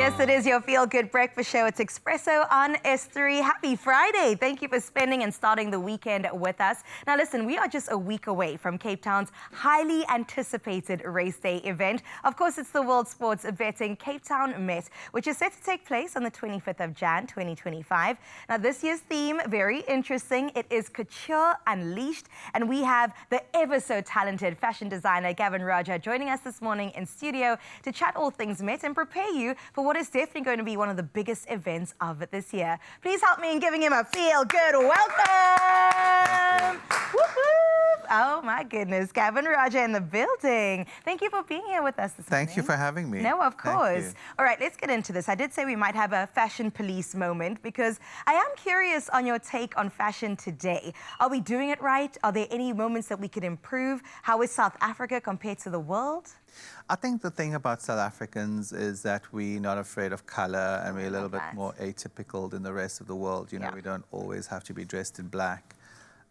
Yes, it is your feel-good breakfast show. It's Expresso on S3. Happy Friday. Thank you for spending and starting the weekend with us. Now listen, we are just a week away from Cape Town's highly anticipated race day event. Of course, it's the World Sports Betting Cape Town Met, which is set to take place on the 25th of Jan 2025. Now this year's theme, very interesting. It is Couture Unleashed, and we have the ever so talented fashion designer Gavin Rajah joining us this morning in studio to chat all things Met and prepare you for what is definitely going to be one of the biggest events of it this year. Please help me in giving him a feel-good welcome. Whoop, whoop. Oh my goodness, Gavin Rajah in the building. Thank you for being here with us this morning. Thank you for having me. No, of course. All right, let's get into this. I did say we might have a fashion police moment because I am curious on your take on fashion today. Are we doing it right? Are there any moments that we could improve? How is South Africa compared to the world? I think the thing about South Africans is that we're not afraid of color and we're a little bit more atypical than the rest of the world. You know, we don't always have to be dressed in black.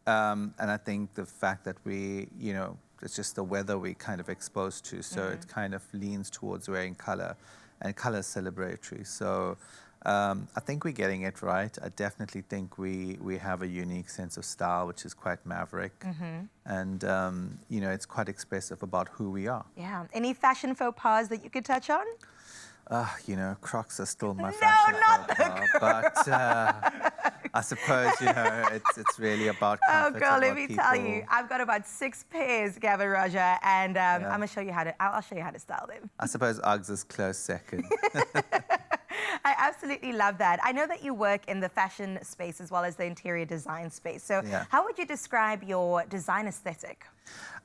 And I think the fact that we, you know, it's just the weather we're kind of exposed to. So it kind of leans towards wearing color, and color is celebratory. So I think we're getting it right. I definitely think we have a unique sense of style, which is quite maverick. And, you know, it's quite expressive about who we are. Yeah. Any fashion faux pas that you could touch on? You know, Crocs are still my fashion faux pas. But I suppose, you know, it's really about comfort. Oh, girl, let me tell you, I've got about 6 pairs, Gavin Rajah, and I'm going to show you how to, I'll show you how to style them. I suppose Uggs is close second. I absolutely love that. I know that you work in the fashion space as well as the interior design space. So how would you describe your design aesthetic?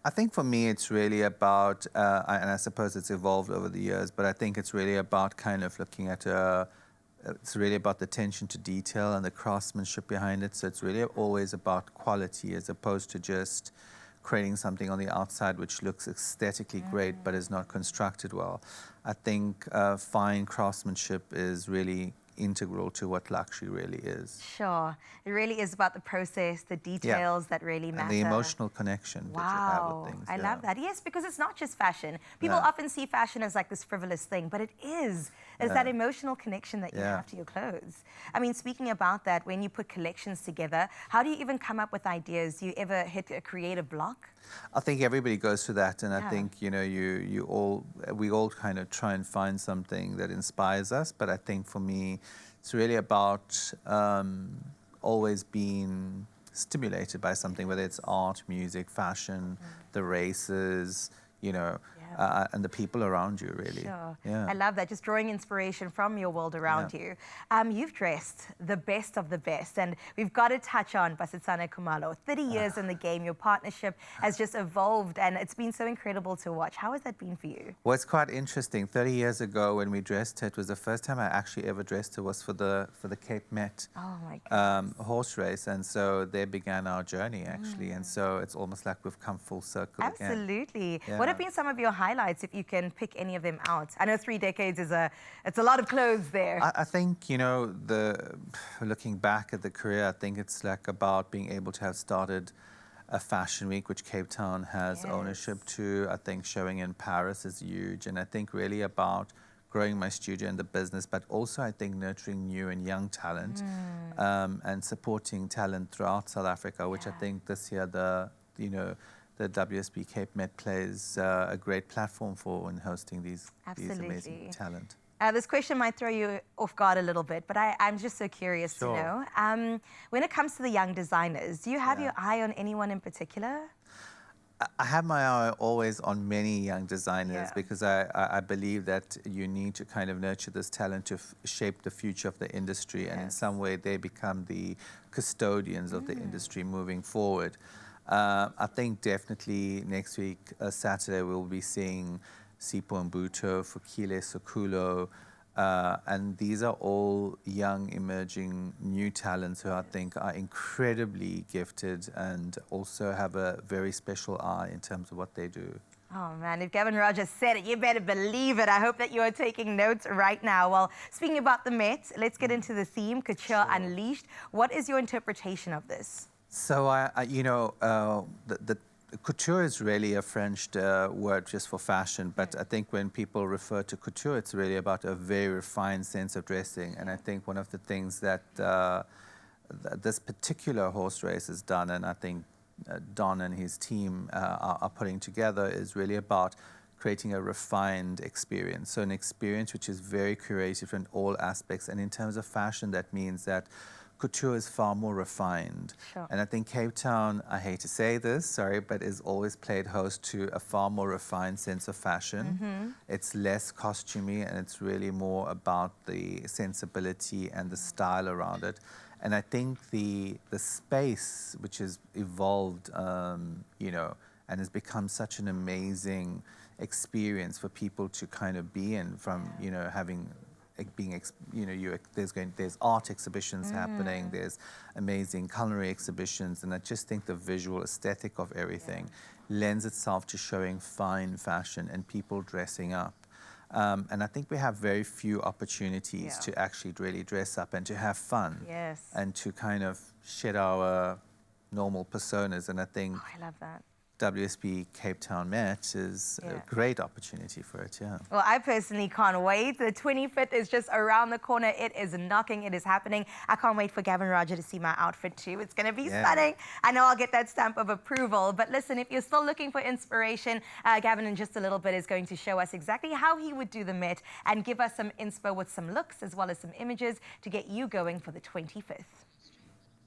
I think for me it's really about, and I suppose it's evolved over the years, but I think it's really about kind of looking at, it's really about the attention to detail and the craftsmanship behind it. So it's really always about quality as opposed to just creating something on the outside which looks aesthetically great but is not constructed well. I think fine craftsmanship is really integral to what luxury really is. Sure. It really is about the process, the details that really matter. And the emotional connection that you have with things. I love that. Yes, because it's not just fashion. People often see fashion as like this frivolous thing, but it is. It's that emotional connection that you have to your clothes. I mean, speaking about that, when you put collections together, how do you even come up with ideas? Do you ever hit a creative block? I think everybody goes through that, and I think, you know, we all kind of try and find something that inspires us, but I think for me, it's really about always being stimulated by something, whether it's art, music, fashion, the races, you know, and the people around you, really. Sure. I love that, just drawing inspiration from your world around you. You've dressed the best of the best, and we've got to touch on Basetsana Khumalo. 30 years in the game, your partnership has just evolved, and it's been so incredible to watch. How has that been for you? Well, it's quite interesting. 30 years ago when we dressed her, it was the first time I actually ever dressed her was for the Cape Met horse race, and so there began our journey, actually. And so it's almost like we've come full circle again. Absolutely. What have been some of your highlights, if you can pick any of them out? I know 3 decades is it's a lot of clothes there. I think, you know, looking back at the career, I think it's like about being able to have started a fashion week, which Cape Town has ownership to. I think showing in Paris is huge, and I think really about growing my studio and the business, but also I think nurturing new and young talent and supporting talent throughout South Africa, which I think this year the WSB Cape Met plays a great platform for in hosting these amazing talent. This question might throw you off guard a little bit, but I'm just so curious to know. When it comes to the young designers, do you have your eye on anyone in particular? I have my eye always on many young designers because I believe that you need to kind of nurture this talent to shape the future of the industry, and in some way they become the custodians of the industry moving forward. I think definitely next week, Saturday, we'll be seeing Sipho Mbuto, Fukile Sokulo, and these are all young, emerging, new talents who I think are incredibly gifted and also have a very special eye in terms of what they do. Oh man, if Gavin Rajah said it, you better believe it. I hope that you are taking notes right now. Well, speaking about the Met, let's get into the theme, Couture Unleashed. What is your interpretation of this? So, you know, the couture is really a French word just for fashion, but I think when people refer to couture, it's really about a very refined sense of dressing. And I think one of the things that this particular horse race has done, and I think Don and his team are putting together, is really about creating a refined experience. So an experience which is very curated in all aspects. And in terms of fashion, that means that couture is far more refined. Sure. And I think Cape Town, I hate to say this, sorry, but is always played host to a far more refined sense of fashion. It's less costumey, and it's really more about the sensibility and the style around it. And I think the space which has evolved, you know, and has become such an amazing experience for people to kind of be in, from, you know, having being, you know, there's art exhibitions happening, there's amazing culinary exhibitions, and I just think the visual aesthetic of everything lends itself to showing fine fashion and people dressing up. And I think we have very few opportunities to actually really dress up and to have fun and to kind of shed our normal personas. And I think I love that. WSB Cape Town Met is a great opportunity for it, Well, I personally can't wait. The 25th is just around the corner. It is knocking. It is happening. I can't wait for Gavin Rajah to see my outfit too. It's going to be stunning. I know I'll get that stamp of approval. But listen, if you're still looking for inspiration, Gavin in just a little bit is going to show us exactly how he would do the Met and give us some inspo with some looks as well as some images to get you going for the 25th.